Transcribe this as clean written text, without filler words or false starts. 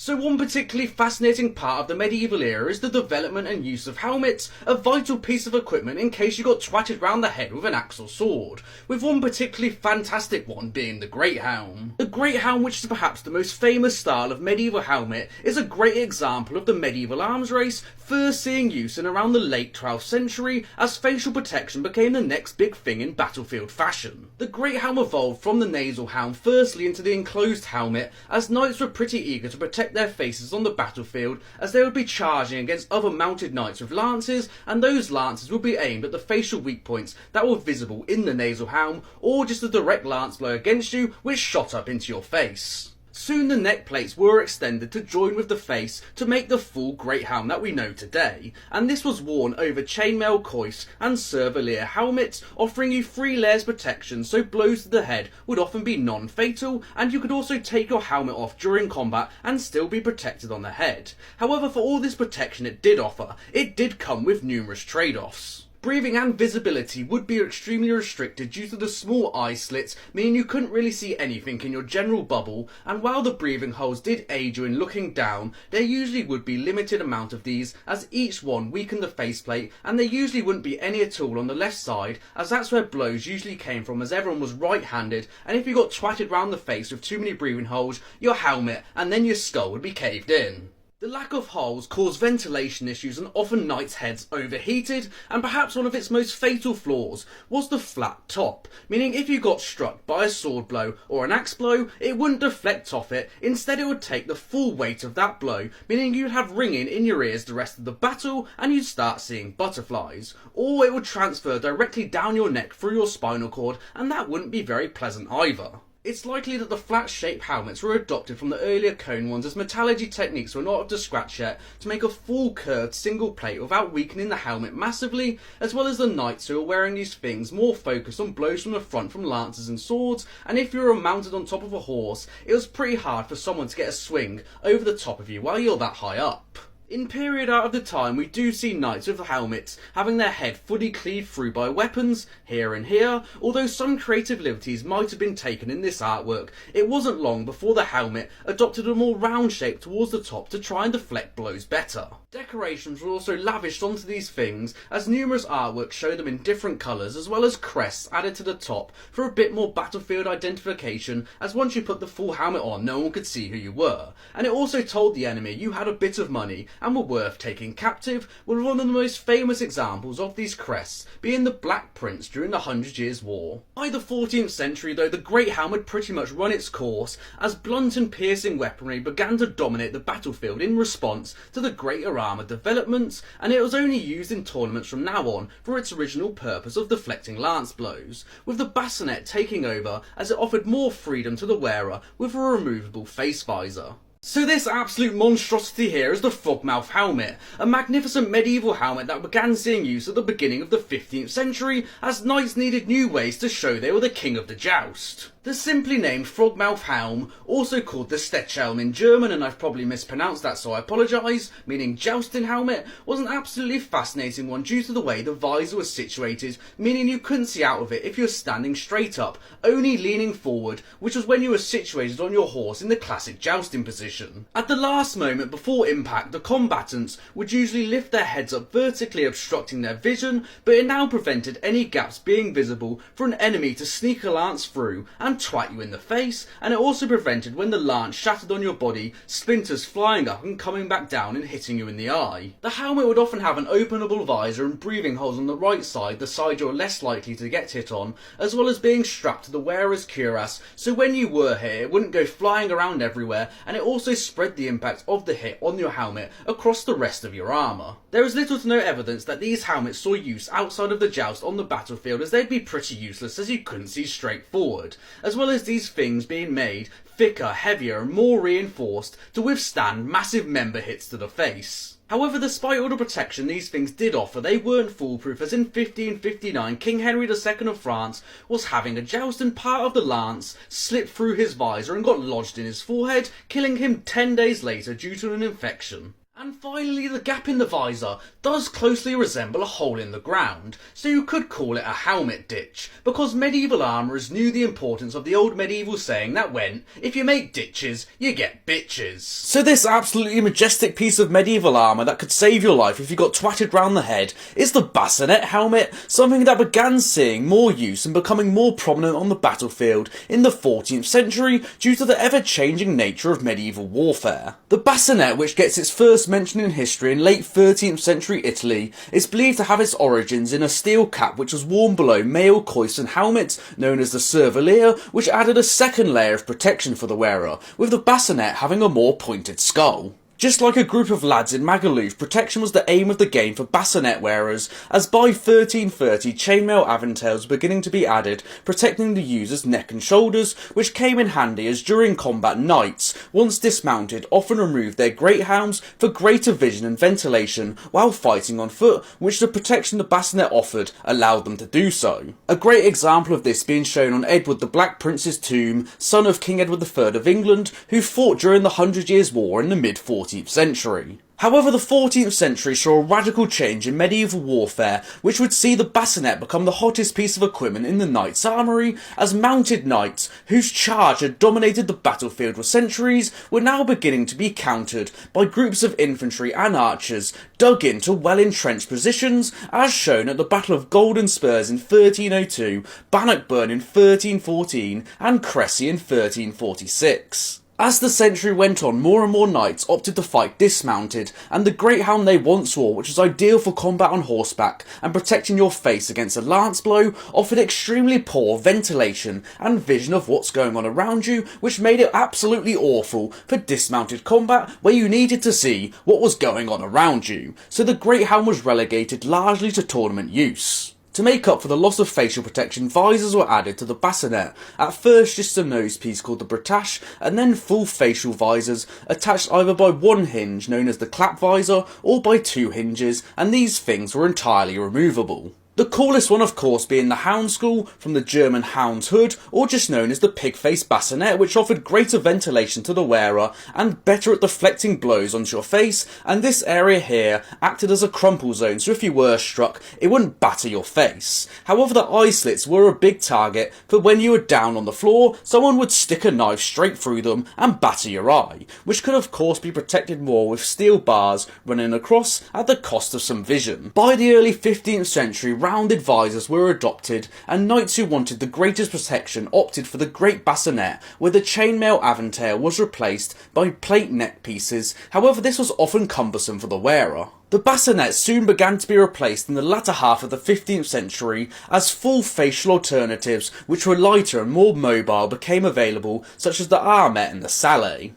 So one particularly fascinating part of the medieval era is the development and use of helmets, a vital piece of equipment in case you got twatted round the head with an axe or sword, with one particularly fantastic one being the Great Helm. The Great Helm, which is perhaps the most famous style of medieval helmet, is a great example of the medieval arms race first seeing use in around the late 12th century as facial protection became the next big thing in battlefield fashion. The Great Helm evolved from the nasal helm firstly into the enclosed helmet as knights were pretty eager to protect their faces on the battlefield as they would be charging against other mounted knights with lances, and those lances would be aimed at the facial weak points that were visible in the nasal helm, or just a direct lance blow against you which shot up into your face. Soon the neck plates were extended to join with the face to make the full Great Helm that we know today, and this was worn over chainmail coifs and servalier helmets, offering you 3 layers protection so blows to the head would often be non-fatal, and you could also take your helmet off during combat and still be protected on the head. However, for all this protection it did offer, it did come with numerous trade-offs. Breathing and visibility would be extremely restricted due to the small eye slits, meaning you couldn't really see anything in your general bubble, and while the breathing holes did aid you in looking down, there usually would be limited amount of these as each one weakened the faceplate, and there usually wouldn't be any at all on the left side as that's where blows usually came from as everyone was right-handed, and if you got twatted round the face with too many breathing holes, your helmet and then your skull would be caved in. The lack of holes caused ventilation issues and often knights' heads overheated, and perhaps one of its most fatal flaws was the flat top, meaning if you got struck by a sword blow or an axe blow, it wouldn't deflect off it, instead it would take the full weight of that blow, meaning you'd have ringing in your ears the rest of the battle and you'd start seeing butterflies, or it would transfer directly down your neck through your spinal cord, and that wouldn't be very pleasant either. It's likely that the flat-shaped helmets were adopted from the earlier cone ones as metallurgy techniques were not up to scratch yet to make a full curved single plate without weakening the helmet massively, as well as the knights who were wearing these things more focused on blows from the front from lances and swords, and if you were mounted on top of a horse, it was pretty hard for someone to get a swing over the top of you while you're that high up. In period out of the time, we do see knights with helmets having their head fully cleaved through by weapons, here and here, although some creative liberties might have been taken in this artwork. It wasn't long before the helmet adopted a more round shape towards the top to try and deflect blows better. Decorations were also lavished onto these things, as numerous artworks show them in different colours, as well as crests added to the top for a bit more battlefield identification, as once you put the full helmet on, no one could see who you were. And it also told the enemy you had a bit of money and were worth taking captive, with one of the most famous examples of these crests being the Black Prince during the 100 Years' War. By the 14th century though, the Great Helm had pretty much run its course, as blunt and piercing weaponry began to dominate the battlefield in response to the greater armour developments, and it was only used in tournaments from now on for its original purpose of deflecting lance blows, with the Bascinet taking over as it offered more freedom to the wearer with a removable face visor. So this absolute monstrosity here is the Frogmouth helmet, a magnificent medieval helmet that began seeing use at the beginning of the 15th century as knights needed new ways to show they were the king of the joust. The simply named Frogmouth helm, also called the Stechhelm in German, and I've probably mispronounced that so I apologise, meaning jousting helmet, was an absolutely fascinating one due to the way the visor was situated, meaning you couldn't see out of it if you were standing straight up, only leaning forward, which was when you were situated on your horse in the classic jousting position. At the last moment before impact, the combatants would usually lift their heads up vertically, obstructing their vision, but it now prevented any gaps being visible for an enemy to sneak a lance through and twat you in the face, and it also prevented when the lance shattered on your body, splinters flying up and coming back down and hitting you in the eye. The helmet would often have an openable visor and breathing holes on the right side, the side you're less likely to get hit on, as well as being strapped to the wearer's cuirass, so when you were hit it wouldn't go flying around everywhere, and it also spread the impact of the hit on your helmet across the rest of your armour. There is little to no evidence that these helmets saw use outside of the joust on the battlefield, as they'd be pretty useless as you couldn't see straight forward, as well as these things being made thicker, heavier and more reinforced to withstand massive member hits to the face. However, despite all the protection these things did offer, they weren't foolproof, as in 1559 King Henry II of France was having a joust and part of the lance slipped through his visor and got lodged in his forehead, killing him 10 days later due to an infection. And finally, the gap in the visor does closely resemble a hole in the ground, so you could call it a helmet ditch, because medieval armourers knew the importance of the old medieval saying that went, if you make ditches, you get bitches. So this absolutely majestic piece of medieval armour that could save your life if you got twatted round the head is the Bascinet helmet, something that began seeing more use and becoming more prominent on the battlefield in the 14th century due to the ever-changing nature of medieval warfare. The Bascinet, which gets its first mention in history in late 13th century Italy, is believed to have its origins in a steel cap which was worn below mail coifs and helmets known as the servilier, which added a second layer of protection for the wearer, with the Bascinet having a more pointed skull. Just like a group of lads in Magaluf, protection was the aim of the game for Bascinet wearers, as by 1330 chainmail aventails were beginning to be added, protecting the user's neck and shoulders, which came in handy as during combat knights, once dismounted, often removed their great helms for greater vision and ventilation while fighting on foot, which the protection the Bascinet offered allowed them to do so. A great example of this being shown on Edward the Black Prince's tomb, son of King Edward III of England, who fought during the 100 Years' War in the mid-14th century. However, the 14th century saw a radical change in medieval warfare, which would see the Bascinet become the hottest piece of equipment in the knight's armoury, as mounted knights, whose charge had dominated the battlefield for centuries, were now beginning to be countered by groups of infantry and archers dug into well-entrenched positions, as shown at the Battle of Golden Spurs in 1302, Bannockburn in 1314, and Cressy in 1346. As the century went on, more and more knights opted to fight dismounted, and the great helm they once wore, which was ideal for combat on horseback and protecting your face against a lance blow, offered extremely poor ventilation and vision of what's going on around you, which made it absolutely awful for dismounted combat where you needed to see what was going on around you, so the great helm was relegated largely to tournament use. To make up for the loss of facial protection, visors were added to the Bascinet, at first just a nose piece called the bretache, and then full facial visors, attached either by one hinge known as the clap visor, or by two hinges, and these things were entirely removable. The coolest one of course being the Houndskull, from the German Hound's Hood, or just known as the pig-faced Bascinet, which offered greater ventilation to the wearer and better at deflecting blows onto your face, and this area here acted as a crumple zone, so if you were struck, it wouldn't batter your face. However, the eye slits were a big target, for when you were down on the floor, someone would stick a knife straight through them and batter your eye, which could of course be protected more with steel bars running across at the cost of some vision. By the early 15th century, rounded visors were adopted, and knights who wanted the greatest protection opted for the Great Bascinet, where the chainmail aventail was replaced by plate neck pieces. However, this was often cumbersome for the wearer. The Bascinet soon began to be replaced in the latter half of the 15th century as full facial alternatives which were lighter and more mobile became available, such as the armet and the sallet.